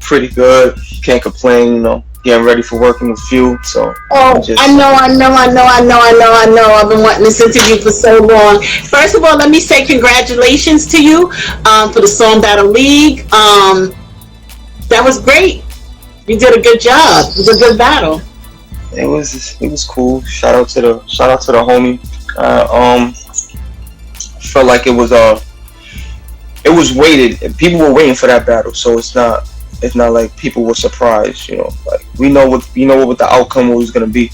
Pretty good. Can't complain. Getting ready for working with you. So. Oh, I know. I've been wanting this interview for so long. First of all, let me say congratulations to you for the Song Battle League. That was great. You did a good job. It was a good battle. It was cool. Shout out to the homie. Felt like it was weighted. People were waiting for that battle, so it's not like people were surprised. Like we know what the outcome was gonna be.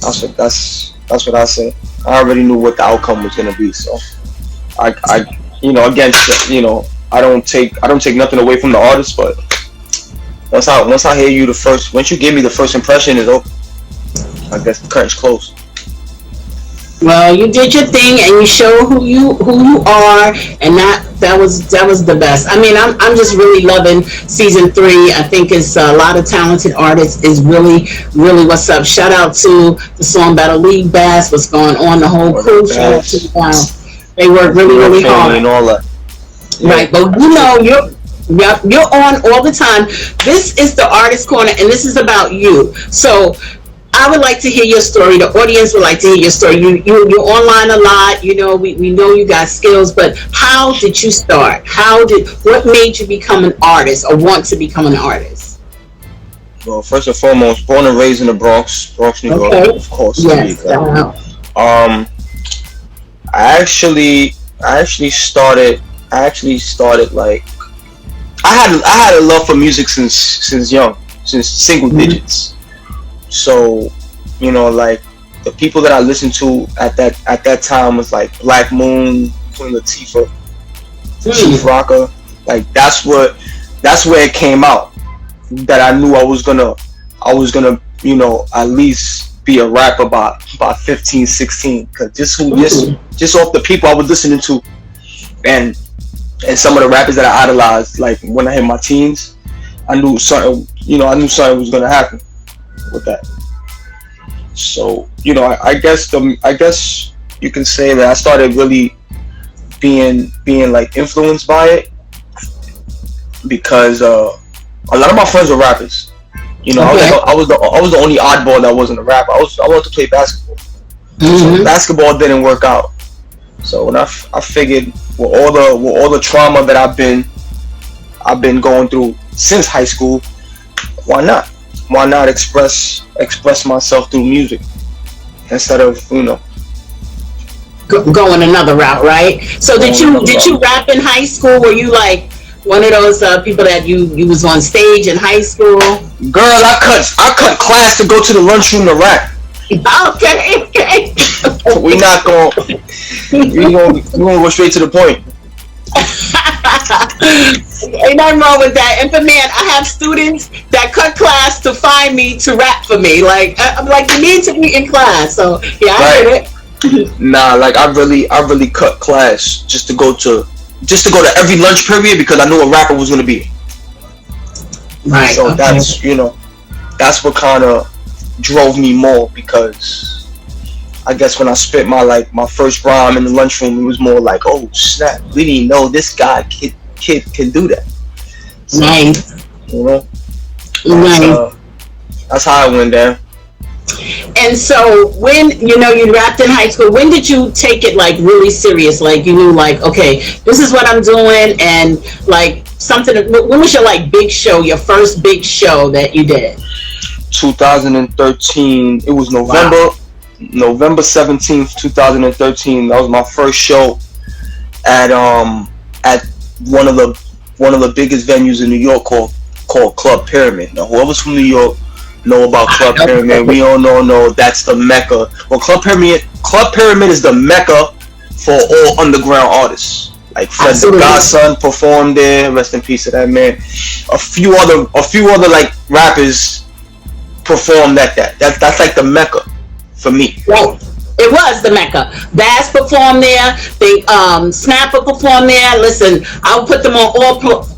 That's what I said. I already knew what the outcome was gonna be. So I don't take nothing away from the artist, but once I hear you once you give me the first impression, is over. I guess the curtain's closed. Well, you did your thing and you show who you are, and that was the best. I mean, I'm just really loving season 3. I think it's a lot of talented artists. Is really what's up. Shout out to the Song Battle League Bass. What's going on? The whole crew. Shout out to they work really hard. And all that. Right, but you're on all the time. This is the Artist Corner, and this is about you. So I would like to hear your story. The audience would like to hear your story. You're online a lot. We know you got skills, but how did you start? What made you become an artist or want to become an artist? Well, first and foremost, born and raised in the Bronx, New York, of course. Yes. I actually started like I had a love for music since young, since single digits. So, like the people that I listened to at that time was like Black Moon, Queen Latifah, Chief Rocker. Like that's where it came out that I knew I was gonna at least be a rapper by 15, 16. Cause just off the people I was listening to, and some of the rappers that I idolized, like when I hit my teens, I knew something was gonna happen with that. So I guess you can say that I started really being like influenced by it because a lot of my friends were rappers. I was the only oddball that wasn't a rapper. I wanted to play basketball. So basketball didn't work out. So when I figured with all the trauma that I've been going through since high school, why not express myself through music instead of going another route, right? So did you rap in high school? Were you like one of those people that you was on stage in high school? Girl, I cut class to go to the lunchroom to rap. Okay. We're gonna go straight to the point. Ain't nothing wrong with that. Infa-Man, I have students that cut class to find me to rap for me. Like I'm like, you need to be in class. So yeah, I heard it. Nah, like I really cut class just to go to every lunch period because I knew a rapper was gonna be. Right. So that's what kind of drove me more, because I guess when I spit my first rhyme in the lunchroom, it was more like, oh snap, we didn't know this guy kid can do that. So, nice. That's how I went down. And so when you rapped in high school, when did you take it like really serious? Like you knew like, okay, this is what I'm doing, and like something. When was your like big show? Your first big show that you did? 2013. It was November 17th, 2013. That was my first show at one of the biggest venues in New York called Club Pyramid. Now, whoever's from New York know about Club Pyramid. We all know that's the mecca. Well, Club Pyramid is the mecca for all underground artists. Like Fred the Godson performed there. Rest in peace to that man. A few other like rappers performed at that. That's like the mecca for me. Right. It was the mecca. Bass performed there. Snapper performed there. Listen, I'll put them on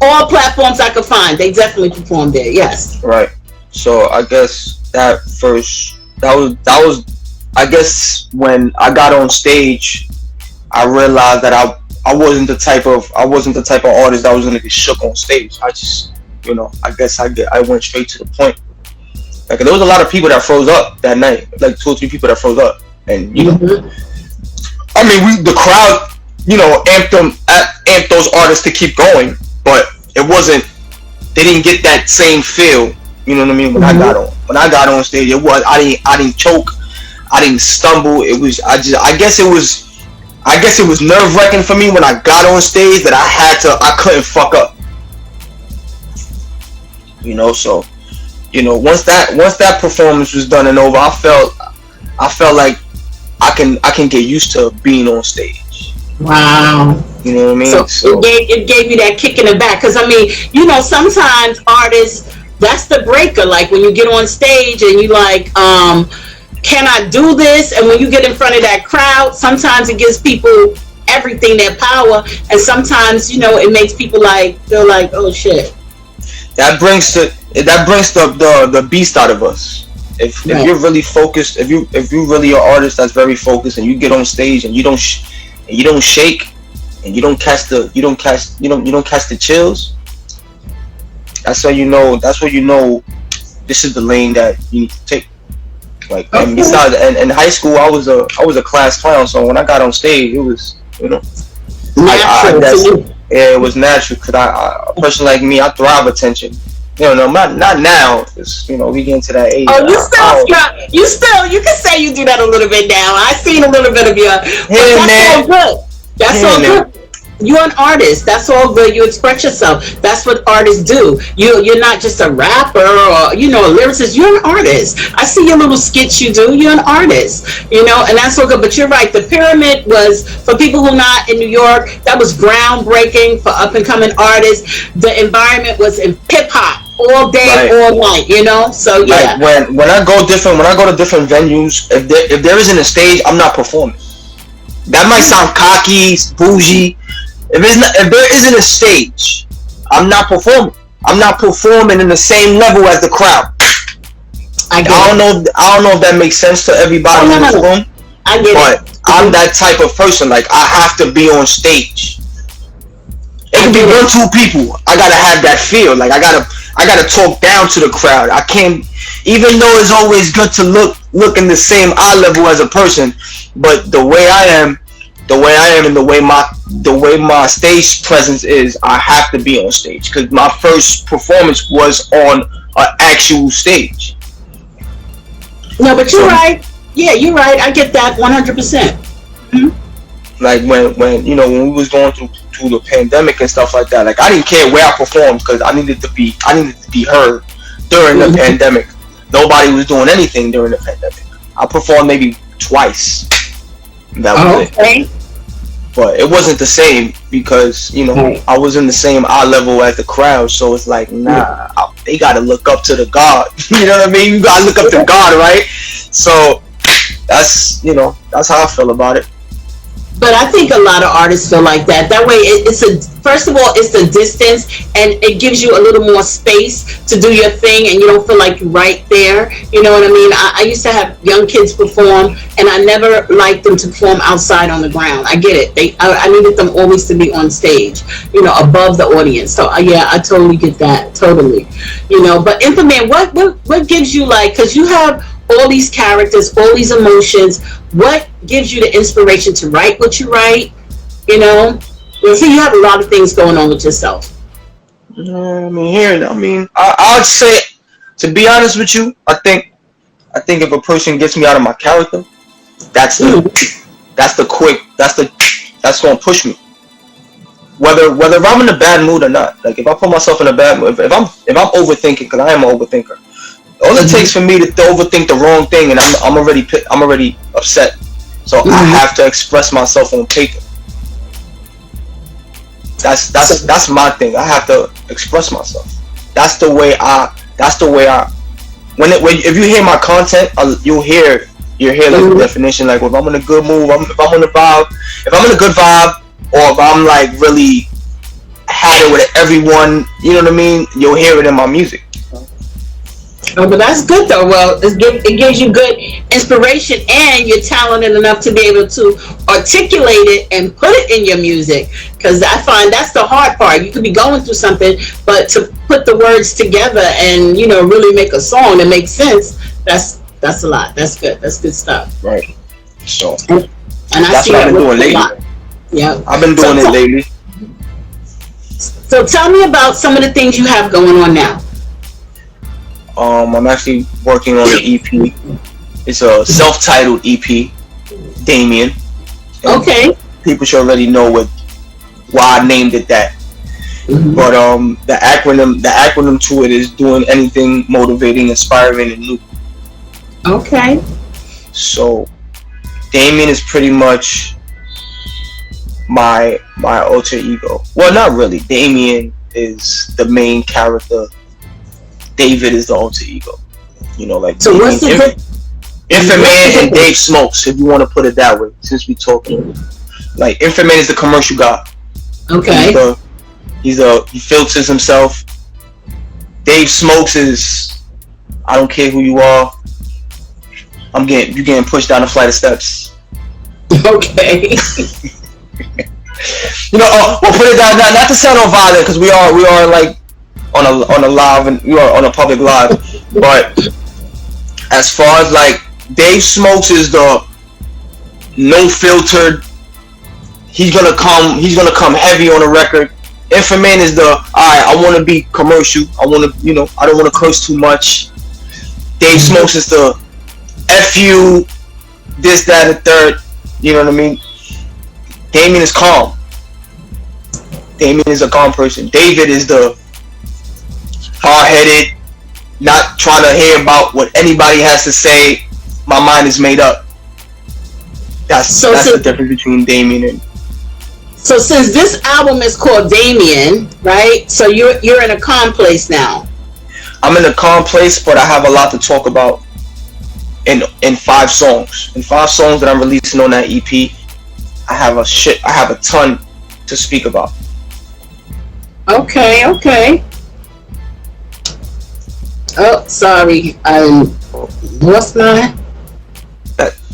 all platforms I could find. They definitely performed there. Yes. Right. So I guess that was I guess when I got on stage, I realized that I wasn't the type of artist that was gonna get shook on stage. I just, I guess I went straight to the point. Like there was a lot of people that froze up that night, like 2 or 3 people that froze up, and I mean, the crowd, amped those artists to keep going, but it wasn't. They didn't get that same feel. You know what I mean? When I got on stage, I didn't choke, I didn't stumble. It was I guess it was nerve wracking for me when I got on stage that I couldn't fuck up. So once that performance was done and over, I felt like I can get used to being on stage. Wow. You know what I mean? So it gave you that kick in the back, because I mean, sometimes artists, that's the breaker. Like when you get on stage and you like, can I do this? And when you get in front of that crowd, sometimes it gives people everything, their power, and sometimes it makes people feel like, oh shit. That brings the beast out of us. If you're really focused, if you really are an artist that's very focused, and you get on stage and you don't shake, and you don't catch the chills, that's when you know this is the lane that you need to take. Like, and besides, and in high school, I was a class clown, so when I got on stage, it was natural. It was natural, because a person like me, I thrive attention. Not now, because we get into that age. Oh, you can say you do that a little bit now. I seen a little bit of you. That's all good. That's all good. You're an artist. That's all good. You express yourself. That's what artists do. You're not just a rapper or a lyricist. You're an artist. I see your little skits you do. You're an artist. And that's so good. But you're right. The Pyramid was, for people who are not in New York, that was groundbreaking for up and coming artists. The environment was in hip hop all day, all night. So yeah. Like when I go to different venues, if there isn't a stage, I'm not performing. That might sound cocky, bougie. If there isn't a stage, I'm not performing. I'm not performing in the same level as the crowd. I don't know if that makes sense to everybody in this room. I get but it. I'm that type of person. Like, I have to be on stage. It can be 1-2 people. I gotta have that feel. Like I gotta talk down to the crowd. I can't, even though it's always good to look in the same eye level as a person, but the way I am and the way my stage presence is, I have to be on stage, because my first performance was on an actual stage. No, but you're right. Yeah, you're right. I get that 100%. Mm-hmm. Like when we was going through the pandemic and stuff like that, like I didn't care where I performed, because I needed to be heard during the pandemic. Nobody was doing anything during the pandemic. I performed maybe twice. That was it. But it wasn't the same, because I was in the same eye level as the crowd, so it's like, nah, they gotta look up to the God. You know what I mean? You gotta look up to God, right? So that's how I feel about it. But I think a lot of artists feel like that. That way, first of all, it's the distance, and it gives you a little more space to do your thing, and you don't feel like you're right there. You know what I mean? I used to have young kids perform, and I never liked them to perform outside on the ground. I get it. I needed them always to be on stage, above the audience. So yeah, I totally get that. Totally. But Infa-Man, what gives you, because you have all these characters, all these emotions, what gives you the inspiration to write what you write? You have a lot of things going on with yourself. I would say, to be honest with you, I think if a person gets me out of my character, that's gonna push me. Whether I'm in a bad mood or not. Like, if I put myself in a bad mood, if I'm overthinking, because I am an overthinker. All it takes for me to overthink the wrong thing, and I'm already upset. So I have to express myself on paper. That's my thing. I have to express myself. That's the way I. If you hear my content, you'll hear the definition. Like, if I'm in a good mood, if I'm in a good vibe, or if I'm like really had it with everyone, you know what I mean? You'll hear it in my music. Oh, but that's good though. Well, it gives you good inspiration, and you're talented enough to be able to articulate it and put it in your music. Because I find that's the hard part. You could be going through something, but to put the words together and really make a song that makes sense, that's a lot. That's good. That's good stuff. Right. So, and I that's see what I've been doing lately. Yeah, I've been doing it lately. So tell me about some of the things you have going on now. I'm actually working on an EP. It's a self-titled EP, Damian. And okay. People should already know why I named it that. Mm-hmm. But the acronym to it is doing anything motivating, inspiring, and new. Okay. So, Damian is pretty much my alter ego. Well, not really. Damian is the main character. David is the alter ego. Like so. What's the Infa-Man and Dave Smokes, if you want to put it that way. Since we talking, like Infa-Man is the commercial guy. Okay. He filters himself. Dave Smokes is, I don't care who you are. You getting pushed down a flight of steps. Okay. We'll put it down. Not to sound all violent, because we are like on a live, and we are on a public live. But as far as like Dave Smokes is the no filtered. He's gonna come heavy on a record. Infa-Man is the alright. I want to be commercial. I want to I don't want to curse too much. Dave Smokes is the F you, this, that, and third. You know what I mean? Damian is calm. Damian is a calm person. David is the hard-headed, not trying to hear about what anybody has to say. My mind is made up. That's the difference between Damian and. So since this album is called Damian, right? So you're in a calm place now. I'm in a calm place, but I have a lot to talk about in 5 songs. In 5 songs that I'm releasing on that EP, I have a ton to speak about. Okay. Oh, sorry. What's mine?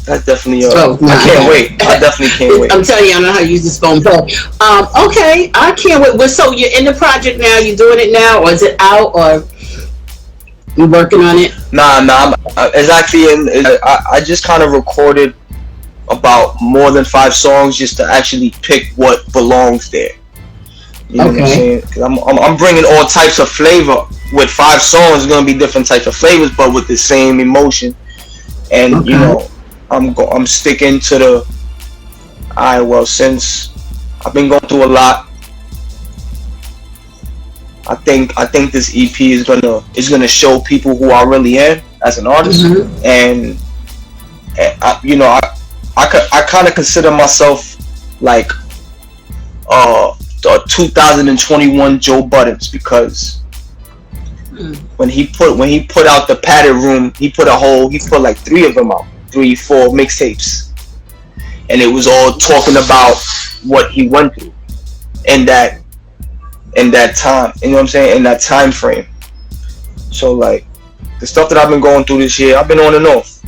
That definitely. I can't wait. I definitely can't wait. I'm telling you, I don't know how to use this phone. Okay, I can't wait. So you're in the project now? You doing it now, or is it out, or you working on it? Nah. It's actually in. I just kind of recorded about more than 5 songs just to actually pick what belongs there. You know what I'm saying? 'Cause I'm bringing all types of flavor. With 5 songs, it's gonna be different types of flavors, but with the same emotion. And I'm sticking to the. Alright, well, since I've been going through a lot, I think this EP is gonna show people who I really am as an artist, and I kind of consider myself like the 2021 Joe Buttons, because when he put out the Padded Room, he put like 3 of them out, 3-4 mixtapes, and it was all talking about what he went through in that time, you know what I'm saying, in that time frame. So like the stuff that I've been going through this year, I've been on and off.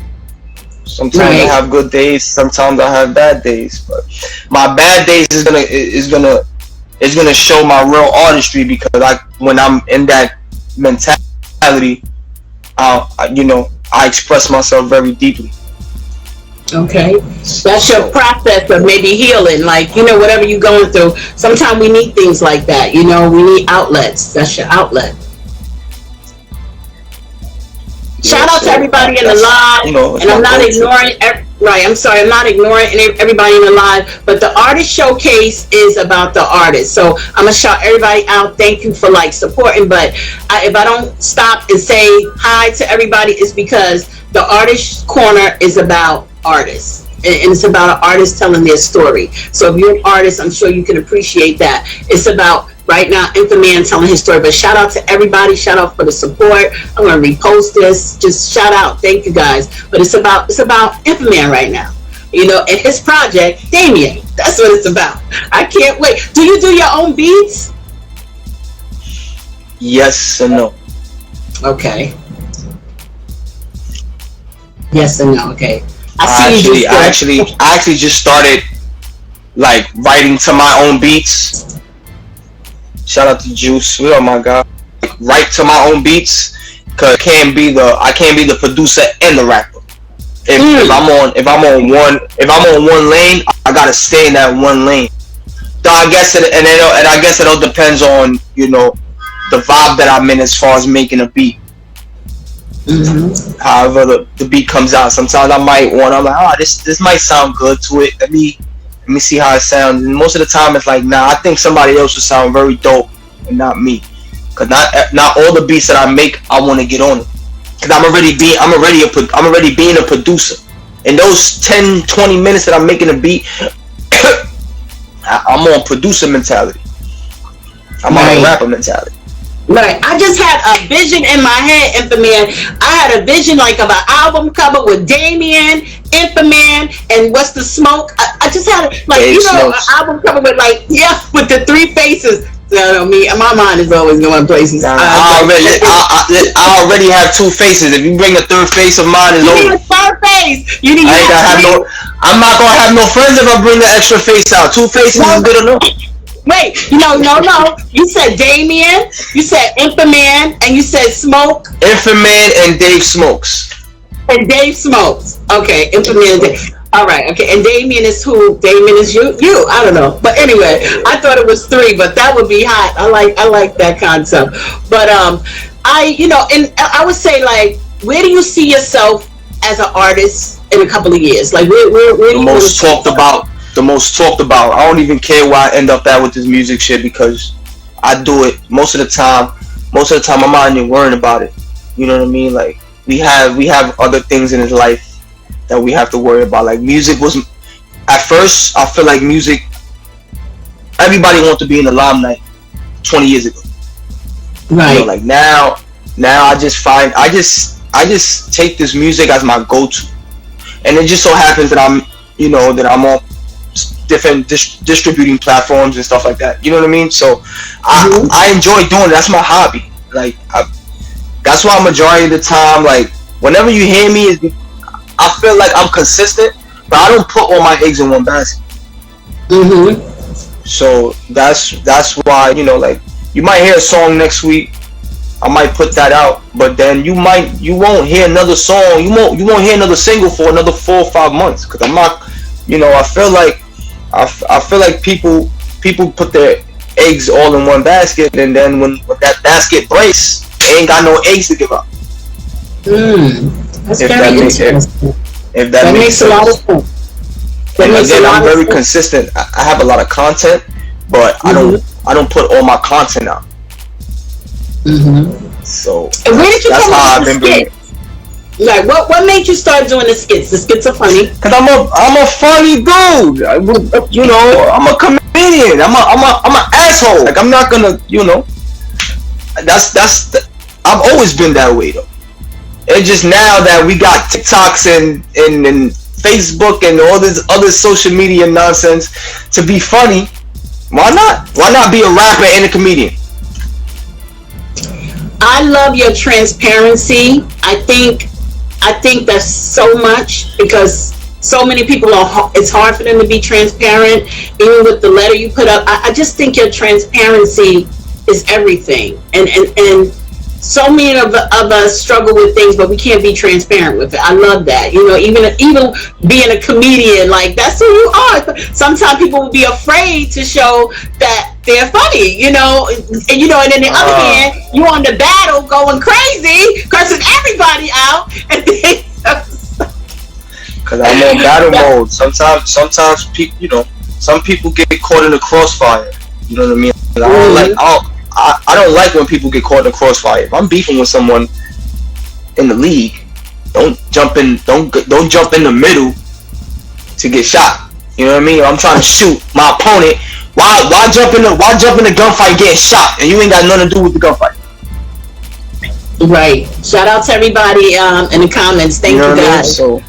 Sometimes I have good days, sometimes I have bad days, but my bad days is gonna show my real artistry, because when I'm in that mentality, I express myself very deeply. Okay, that's your process of maybe healing, like whatever you're going through. Sometimes we need things like that. We need outlets. That's your outlet. Shout out to everybody in the live, and I'm not ignoring. I'm sorry, I'm not ignoring everybody in the live, but the artist showcase is about the artist. So I'm gonna shout everybody out. Thank you for supporting. But if I don't stop and say hi to everybody, it's because the artist corner is about artists, and it's about an artist telling their story. So if you're an artist, I'm sure you can appreciate that. It's about right now Infa-Man telling his story. But shout out to everybody. Shout out for the support. I'm gonna repost this. Just shout out. Thank you guys. But it's about Infa-Man right now. And his project, Damian. That's what it's about. I can't wait. Do you do your own beats? Yes and no. Okay. Yes and no. Okay. I actually just started like writing to my own beats. Shout out to Juice. Oh my god. Like, write to my own beats, cause I can't be the producer and the rapper. If I'm on one lane, I gotta stay in that one lane. So I guess it all depends on, you know, the vibe that I'm in as far as making a beat. Mm-hmm. However the beat comes out, sometimes I'm like, this might sound good to it. Let me see how it sounds. And most of the time it's like, nah, I think somebody else would sound very dope and not me. Cause not all the beats that I make I want to get on it. Cause I'm already being a producer. In those 10-20 minutes that I'm making a beat, I'm on producer mentality. I'm on rapper mentality. Right. I just had a vision in my head, Infa-Man. I had a vision like of an album cover with Damian, Infa-Man, and What's the Smoke. I just had like, you know, an album cover with like, yeah, with the three faces. So my mind is always going places. I already have two faces. If you bring a third face of mine, is over. You need a third face. I'm not gonna have no friends if I bring the extra face out. Two faces is good enough. Wait, no. You said Damian, you said Infa-Man, and you said Smoke. Infa-Man and Dave Smokes. And Dave Smokes. Okay, Infa-Man and Dave. All right, okay. And Damian is who? Damian is you? I don't know. But anyway, I thought it was three, but that would be hot. I like that concept. But and I would say, like, where do you see yourself as an artist in a couple of years? Like, where do you the most talked about. I don't even care where I end up at with this music shit, because I do it most of the time. I'm not even worrying about it. You know what I mean? Like, we have other things in his life that we have to worry about. Like, music was, at first, I feel like music, everybody wanted to be in the limelight 20 years ago. Right. You know, like now I just take this music as my go-to, and it just so happens that I'm on different distributing platforms and stuff like that. You know what I mean? So I enjoy doing it. That's my hobby. Like, that's why majority of the time, like, whenever you hear me, I feel like I'm consistent, but I don't put all my eggs in one basket. So that's why, you know, like, you might hear a song next week, I might put that out, but then you won't hear another song, you won't hear another single for another 4 or 5 months, because I'm not, you know, I feel like people put their eggs all in one basket, and then when that basket breaks, they ain't got no eggs to give up. That's very interesting. If that makes a lot of sense. I'm very consistent. I have a lot of content, but I don't put all my content out. So and where did you come up with the skits? Like, what made you start doing the skits? The skits are funny. Cause I'm a funny dude. You know, I'm a comedian. I'm an asshole. Like, I'm not gonna, you know. I've always been that way though. It's just now that we got TikToks and Facebook and all this other social media nonsense to be funny, why not? Why not be a rapper and a comedian? I love your transparency. I think that's so much, because so many people it's hard for them to be transparent, even with the letter you put up. I just think your transparency is everything, and so many of us struggle with things, but we can't be transparent with it. I love that. You know, even being a comedian, like, that's who you are. Sometimes people will be afraid to show that they're funny, you know, and then the other hand, you on the battle going crazy, cursing everybody out, and then because I'm on battle mode. Sometimes people, you know, some people get caught in the crossfire. You know what I mean? I don't like when people get caught in the crossfire. If I'm beefing with someone in the league, don't jump in the middle to get shot. You know what I mean? I'm trying to shoot my opponent. Why jump in the gunfight getting shot, and you ain't got nothing to do with the gunfight? Right. Shout out to everybody in the comments. Thank you guys. I mean?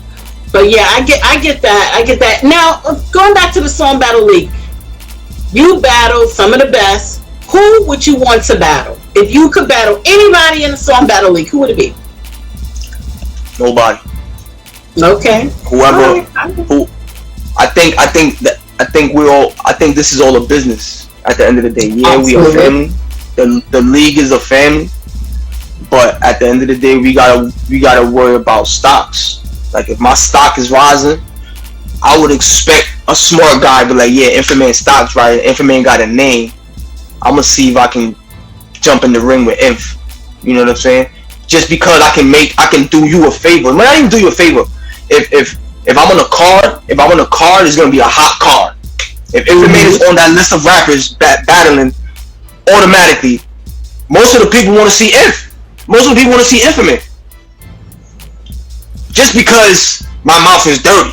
But yeah, I get that. Now, going back to the Song Battle League, you battle some of the best. Who would you want to battle? If you could battle anybody in the Song Battle League, who would it be? Nobody. Okay. Whoever who I think this is all a business at the end of the day. Yeah, we are family. The league is a family. But at the end of the day, we gotta worry about stocks. Like if my stock is rising, I would expect a smart guy to be like, yeah, Infa-Man stock's right. Infa-Man got a name. I'm gonna see if I can jump in the ring with Inf. You know what I'm saying? Just because I can do you a favor. I might not even do you a favor. If I'm on a card, it's gonna be a hot card. If Infa-Man is on that list of rappers battling, automatically, most of the people want to see Inf. Most of the people want to see Infa-Man. Just because my mouth is dirty.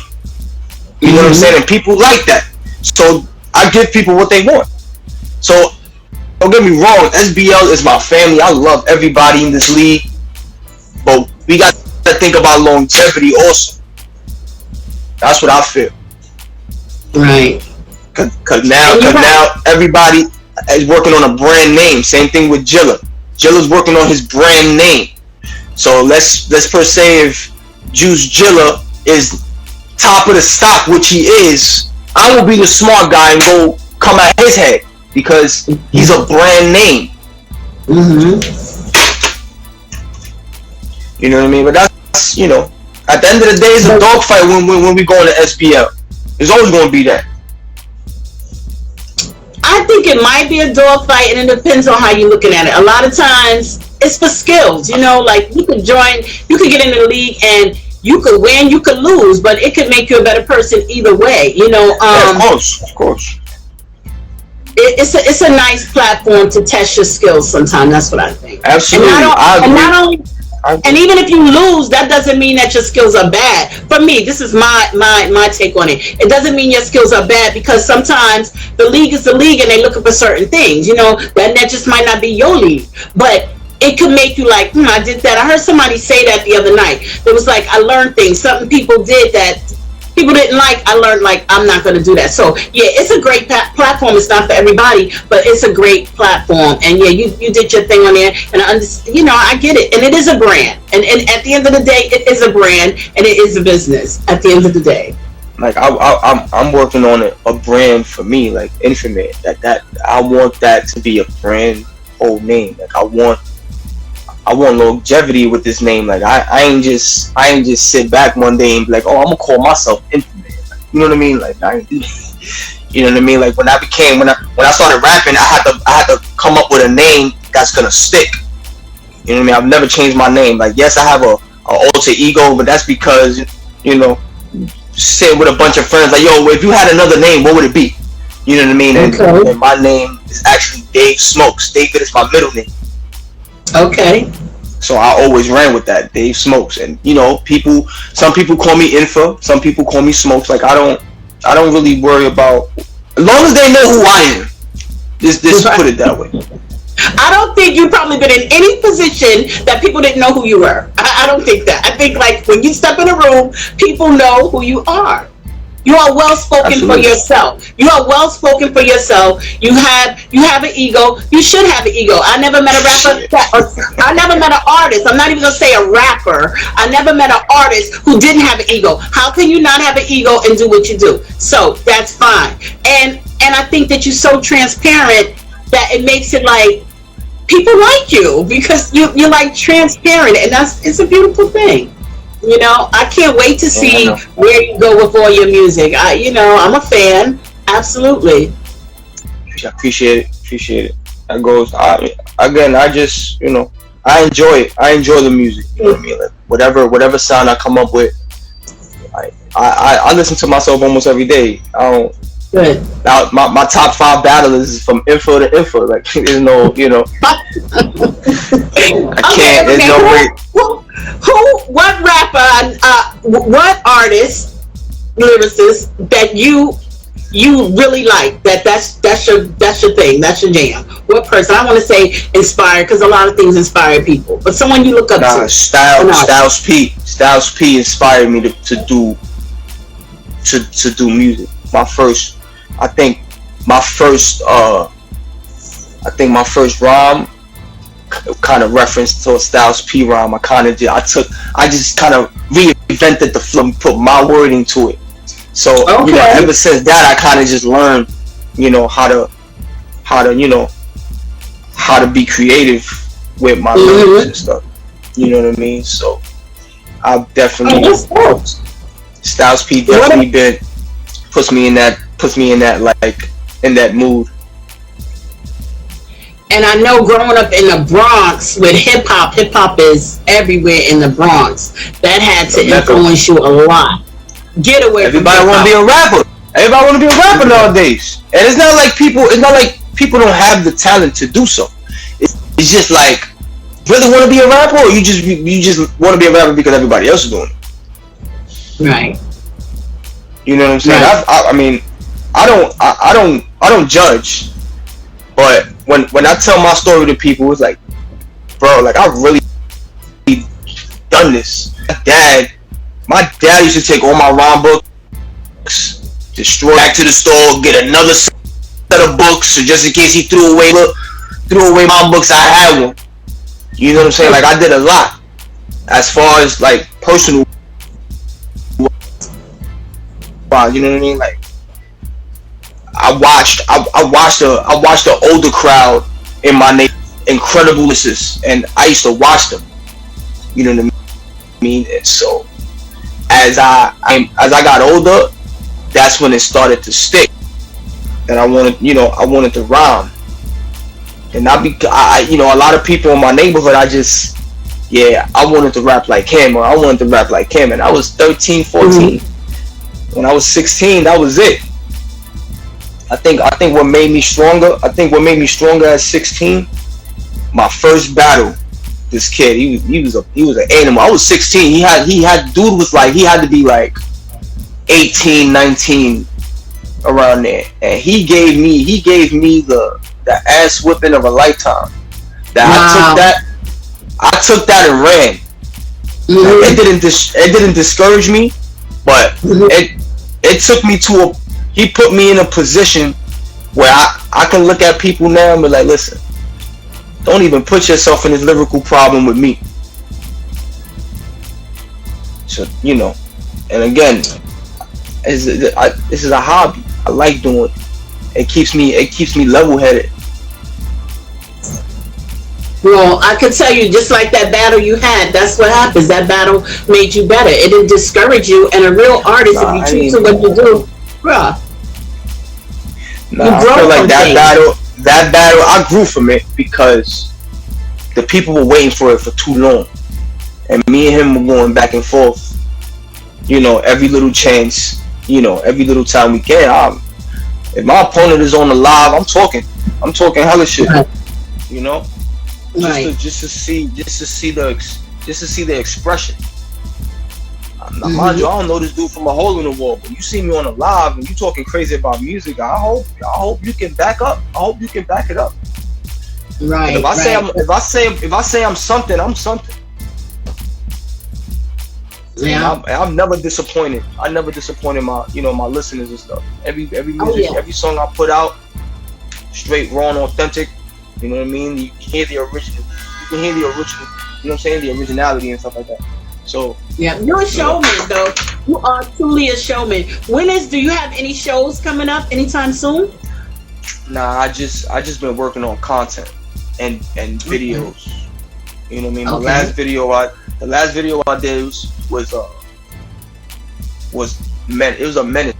You know what I'm saying? And people like that. So I give people what they want. So don't get me wrong, SBL is my family. I love everybody in this league. But we got to think about longevity also. That's what I feel. Right. Cause now everybody is working on a brand name. Same thing with Jilla. Jilla's working on his brand name. So let's per se, if Juice Jilla is top of the stock, which he is, I will be the smart guy and go come at his head because he's a brand name. You know what I mean? But that's, you know, at the end of the day, it's a dogfight when we go into SBL. There's always going to be that. I think it might be a dogfight, and it depends on how you're looking at it. A lot of times, it's for skills. You know, like you could get in the league and you could win, you could lose, but it could make you a better person either way. You know, yeah, of course. It's a nice platform to test your skills. Sometimes that's what I think. Absolutely, and even if you lose, that doesn't mean that your skills are bad. For me, this is my take on it. It doesn't mean your skills are bad because sometimes the league is the league and they're looking for certain things. You know, that just might not be your league, but it could make you like, I did that. I heard somebody say that the other night. It was like, I learned things. Something people did that people didn't like. I learned, like, I'm not going to do that. So yeah, it's a great platform. It's not for everybody, but it's a great platform. And yeah, you did your thing on there, and I get it. And it is a brand. And at the end of the day, it is a brand, and it is a business. At the end of the day, like I'm working on a brand for me, like Infa-Man. That I want that to be a brand whole name. Like I want longevity with this name. Like I ain't just sit back one day and be like, oh, I'm gonna call myself Infa-Man. Like, you know what I mean? Like I ain't do that. You know what I mean? Like when I started rapping, I had to come up with a name that's gonna stick. You know what I mean? I've never changed my name. Like yes, I have a alter ego, but that's because, you know, sitting with a bunch of friends, like, yo, if you had another name, what would it be? You know what I mean? And my name is actually Dave Smokes. David is my middle name. Okay. So I always ran with that, Dave Smokes. And you know, some people call me Infa, some people call me Smokes. Like I don't really worry about, as long as they know who I am. Just put it that way. I don't think you've probably been in any position that people didn't know who you were. I don't think that. I think like when you step in a room, people know who you are. You are well spoken for yourself. You are well spoken for yourself. You have an ego. You should have an ego. I never met a rapper. I never met an artist. I'm not even gonna say a rapper. I never met an artist who didn't have an ego. How can you not have an ego and do what you do? So that's fine. And I think that you're so transparent that it makes it like people like you because you're like transparent, and it's a beautiful thing. You know, I can't wait to see where you go with all your music. I'm a fan. Absolutely. I appreciate it. That goes. I just, you know, I enjoy it. I enjoy the music. You know what I mean? Like whatever sound I come up with, I listen to myself almost every day. I don't. Good. Now my top 5 battlers is from info to info. Like there's no, you know. I can't. There's no way. What rapper, what artist, lyricist that you really like? That's your thing. That's your jam. What person? I want to say inspired because a lot of things inspire people. But someone you look up to. Styles P inspired me to do music. I think my first rhyme kind of reference to a Styles P rhyme. I just kind of revamped reinvented the flow and put my word into it. So Okay. ever since that, I kind of just learned, how to be creative with my lyrics and stuff. You know what I mean? So I've definitely Styles P definitely puts me in that mood. And I know growing up in the Bronx with hip hop is everywhere in the Bronx. That had to influence you a lot. Get away from everybody want to be a rapper. Everybody want to be a rapper nowadays. And it's not like people don't have the talent to do so. It's just like, really want to be a rapper, or you just want to be a rapper because everybody else is doing it. Right. You know what I'm saying? Right. I mean, I don't judge, but when I tell my story to people, it's like, bro, like, I've really done this. My dad used to take all my rhyme books, destroy back to the store, get another set of books, so just in case he threw away my books, I had one. You know what I'm saying? Like, I did a lot as far as like personal. You know what I mean? Like, I watched the older crowd in my neighborhood, incredible listeners, and I used to watch them. You know what I mean? And so as I got older, that's when it started to stick. And I wanted to rhyme. And a lot of people in my neighborhood, I wanted to rap like him, or I wanted to rap like him. And I was 13, 14. When I was 16, that was it. I think what made me stronger at 16, my first battle, this kid, he was an animal. I was 16. He had to be like 18, 19, around there. And he gave me the ass whipping of a lifetime. I took that and ran. Like, it didn't discourage me, but it took me he put me in a position where I can look at people now and be like, listen, don't even put yourself in this lyrical problem with me. So, and again, this is a hobby. I like doing it. It keeps me level-headed. Well, I could tell you, just like that battle you had, that's what happens. That battle made you better. It didn't discourage you. And a real artist, if you choose to what you do, bruh. I feel like that battle, I grew from it because the people were waiting for it for too long. And me and him were going back and forth, every little chance, every little time we can. If my opponent is on the live, I'm talking hella shit, right. Right. Just to see the expression. Mind you, I don't know this dude from a hole in the wall, but you see me on a live and you talking crazy about music. I hope you can back up. I hope you can back it up. Right. If I say I'm something, I'm something. Yeah. I'm never disappointed. I never disappointed my my listeners and stuff. Every music, every song I put out, straight, raw, and authentic. You know what I mean? You can hear the original. You know what I'm saying? The originality and stuff like that. So yeah, you're a showman though. You are truly a showman. Do you have any shows coming up anytime soon? Nah, I just been working on content and videos. You know what I mean? The last video I did was a menace.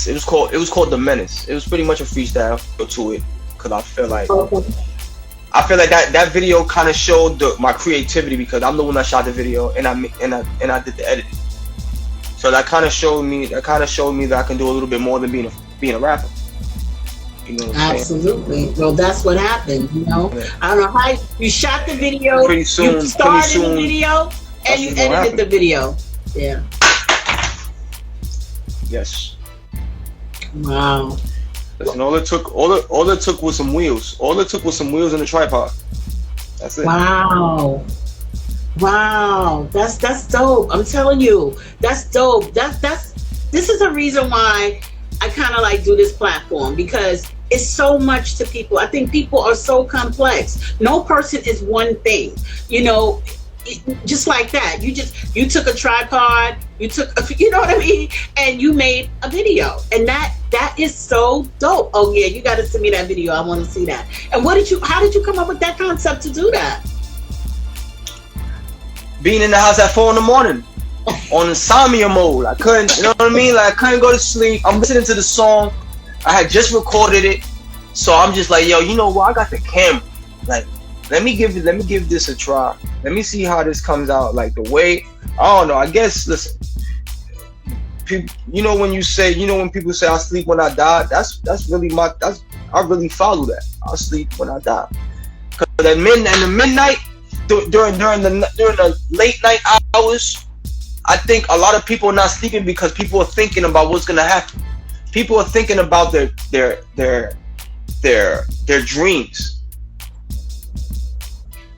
It was called The Menace. It was pretty much a freestyle to it, because I feel like that video kind of showed my creativity, because I'm the one that shot the video and I did the editing. So that kind of showed me that I can do a little bit more than being a rapper. You know what I'm Absolutely. saying? Well, that's what happened. Yeah. I don't know how you shot the video. You started the video and you edited the video. Yeah. Yes. Wow. Listen, all it took was some wheels. All it took was some wheels and a tripod. That's it. Wow. That's dope. I'm telling you, that's dope. This is a reason why I kind of like do this platform, because it's so much to people. I think people are so complex. No person is one thing. just like that. You took a tripod, you know what I mean, and you made a video, and that is so dope. Oh yeah, you got to send me that video. I want to see that. And how did you come up with that concept to do that? Being in the house at 4 a.m. on insomnia mode. I couldn't, you know what I mean? Like I couldn't go to sleep. I'm listening to the song. I had just recorded it, so I'm just like, yo, you know what? I got the camera. Like, let me give this a try. Let me see how this comes out. Like the way, I don't know. I guess, listen, people, you know when people say I sleep when I die. That's really I really follow that. I sleep when I die. Cause at midnight, during the late night hours, I think a lot of people are not sleeping because people are thinking about what's gonna happen. People are thinking about their dreams.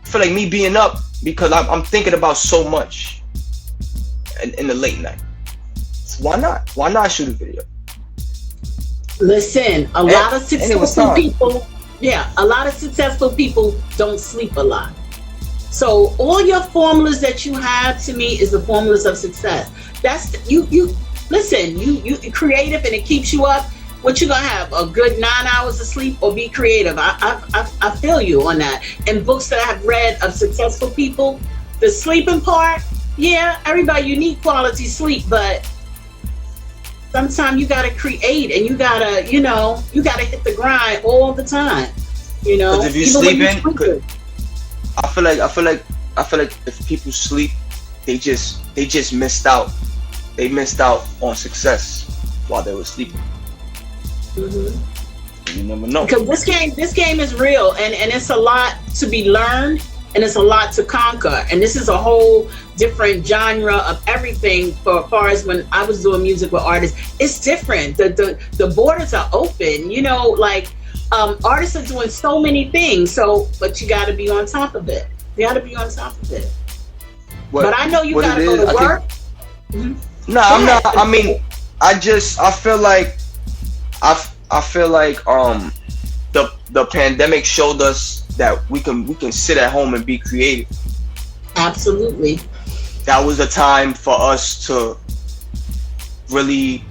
I feel like me being up because I'm thinking about so much in the late night. So why not? Why not shoot a video? Listen, a lot of successful people don't sleep a lot. So all your formulas that you have, to me, is the formulas of success. That's you listen, you creative and it keeps you up. What you gonna have, a good 9 hours of sleep or be creative? I feel you on that. And books that I have read of successful people, the sleeping part, yeah, everybody, you need quality sleep, but sometimes you gotta create and you gotta hit the grind all the time. You know, if you sleeping, I feel like if people sleep, they just missed out. They missed out on success while they were sleeping. Mm-hmm. You never know. Because this game is real, and it's a lot to be learned, and it's a lot to conquer. And this is a whole different genre of everything. For as far as when I was doing music with artists, it's different. The borders are open. You know, like artists are doing so many things. So, but you got to be on top of it. You got to be on top of it. But I know you got to go to work. No, I'm not. I mean, I feel like the pandemic showed us that we can sit at home and be creative. Absolutely. That was a time for us to really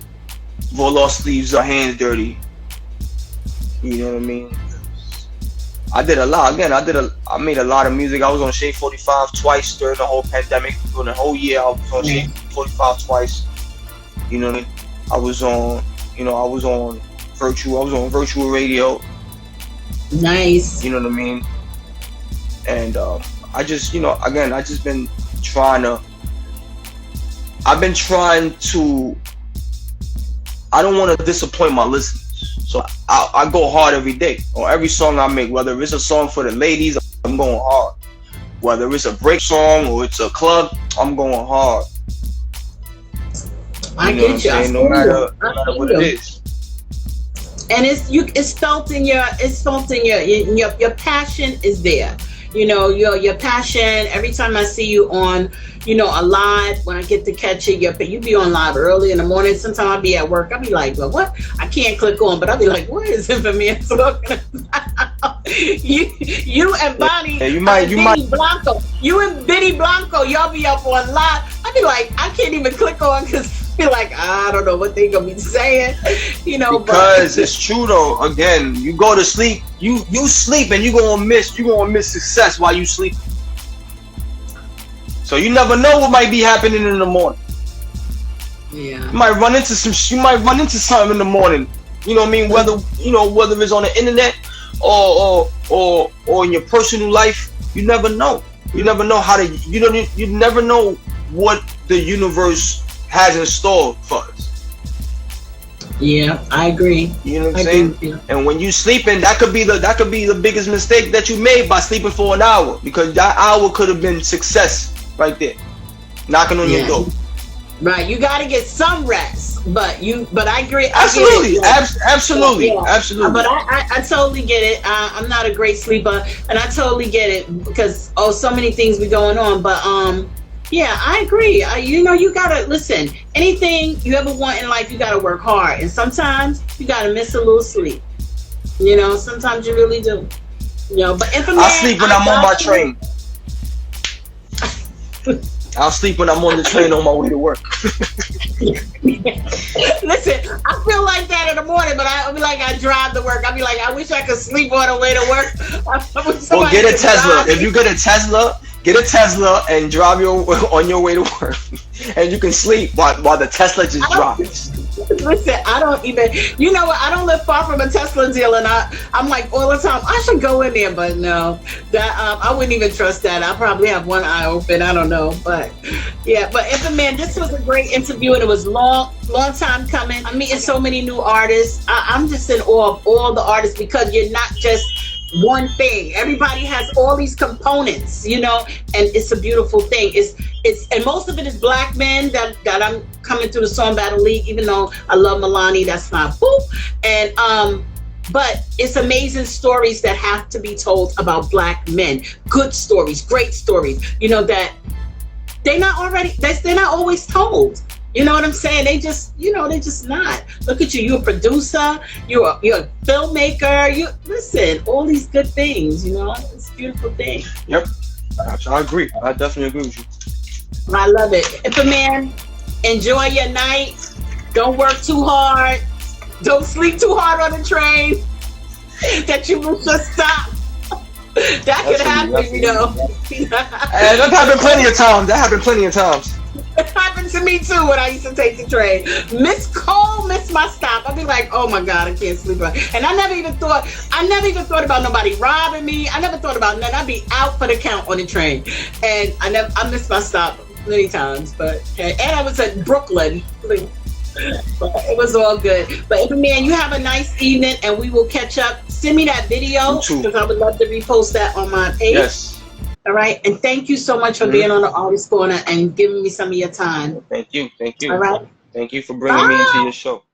roll our sleeves, our hands dirty. You know what I mean? I did a lot. Again, I made a lot of music. I was on Shade 45 twice during the whole pandemic. During the whole year, I was on Shade 45 twice. You know what I mean? I was on virtual radio. Nice. You know what I mean? And I just been trying to. I don't want to disappoint my listeners. So I go hard every day on every song I make. Whether it's a song for the ladies, I'm going hard. Whether it's a break song or it's a club, I'm going hard. I get you. No matter what it is. And it's felt in your passion is there. You know, your passion. Every time I see you on, a live, when I get to catch it, you be on live early in the morning. Sometimes I'll be at work. I'll be like, well, what? I can't click on, but I'll be like, what is Infa-Man talking about? You and Bonnie, Blanco. You and Benny Blanco, y'all be up on live. I'll be like, I can't even click on because I feel like I don't know what they gonna be saying, Because it's true though. Again, you go to sleep, you sleep, and you gonna miss success while you sleep. So you never know what might be happening in the morning. Yeah. You might run into something in the morning. You know what I mean? Whether it's on the internet or in your personal life, you never know. You never know you never know what the universe has in store for us. Yeah, I agree. You know what I'm saying? And when you sleeping, that could be the biggest mistake that you made by sleeping for an hour, because that hour could have been success right there, knocking on your door. Right, you got to get some rest, but I agree. Absolutely, absolutely. But I totally get it. I'm not a great sleeper, and I totally get it because so many things be going on. But yeah, I agree. You gotta listen. Anything you ever want in life, you gotta work hard, and sometimes you gotta miss a little sleep. Sometimes you really do. But Infa-Man, I sleep when I'm on my train. I'll sleep when I'm on the train on my way to work. Listen, I feel like that in the morning, but I'll be like, I drive to work. I'll be like, I wish I could sleep on the way to work. Well, get a Tesla. If you get a Tesla and drive on your way to work, and you can sleep while the Tesla just drives. Listen, I don't even, you know what, I don't live far from a Tesla deal, and I'm like all the time, I should go in there, but no, that I wouldn't even trust that. I probably have one eye open, I don't know, but yeah. But Infa-Man, this was a great interview, and it was long time coming. I'm meeting so many new artists. I'm just in awe of all the artists, because you're not just one thing. Everybody has all these components, you know, and it's a beautiful thing. It's and most of it is black men that I'm coming through the Song Battle League, even though I love Milani, that's my boo. And but it's amazing stories that have to be told about black men. Good stories, great stories, you know, that they're not always told. You know what I'm saying? They just, you know, they just not. Look at you. You're a producer. You're a filmmaker. You listen. All these good things. You know, it's a beautiful thing. Yep, I agree. I definitely agree with you. I love it. Infa-Man, enjoy your night. Don't work too hard. Don't sleep too hard on the train. That you will just stop. That could happen, you know. And that happened plenty of times. It happened to me too when I used to take the train. Miss my stop. I'd be like, oh my God, I can't sleep. And I never even thought about nobody robbing me. I never thought about nothing. I'd be out for the count on the train. And I missed my stop many times. But and I was at Brooklyn. But it was all good. But Infa-Man, you have a nice evening, and we will catch up. Send me that video, because I would love to repost that on my page. Yes. All right, and thank you so much for being on the Artist Corner and giving me some of your time. Thank you. All right. Thank you for bringing me into your show.